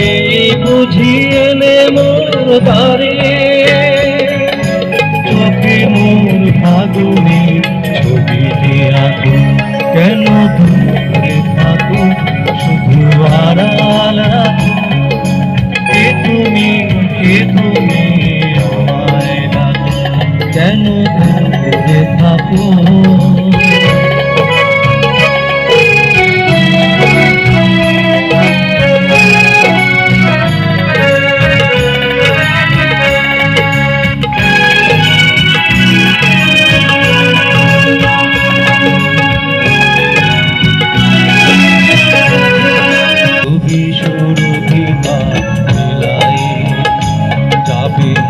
এই বুঝিয়ে নে মোর দ্বারে চোখে মোর ফাগুনের ছবিতে আঁকো কেন দূরে থাকো শুধু আড়াল রাখো কে তুমি আমায় ডাকো কেন দূরে থাকো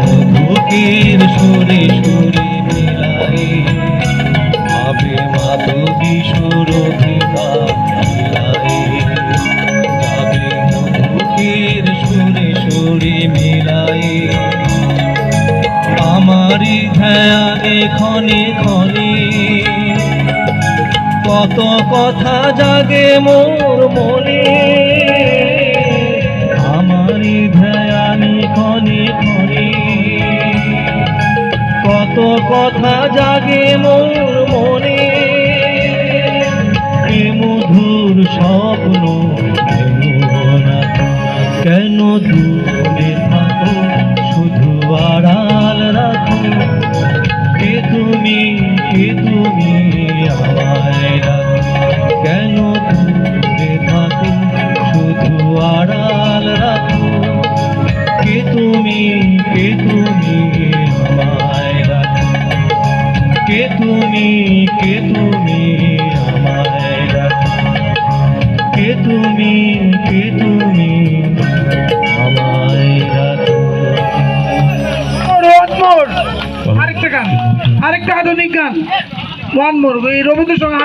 মধুকের সুরে সুরে মিলাই ভাবে মাধবী সুরভিকা মিলাই যাবে মধুকের সুরে সুরে মিলাই আমারই ধ্যানে ক্ষণে ক্ষণে কত কথা জাগে মোর মনে আমারই ধ্যানে ক্ষণে ক্ষণে কত কথা জাগে মোর মনে এ মধুর স্বপ্ন না কেন দূরে থাকো শুধু আড়াল রাখো কে তুমি আমায় রাখো কেন দূরে থাকো শুধু আড়াল রাখো কে তুমি আমায় রাখো কে তুমি আমায় রাখো কে তুমি আমায় রাখো। আরেকটা গান, আরেকটা আধুনিক গান, ওয়ান মোর, এই রবীন্দ্র সঙ্গে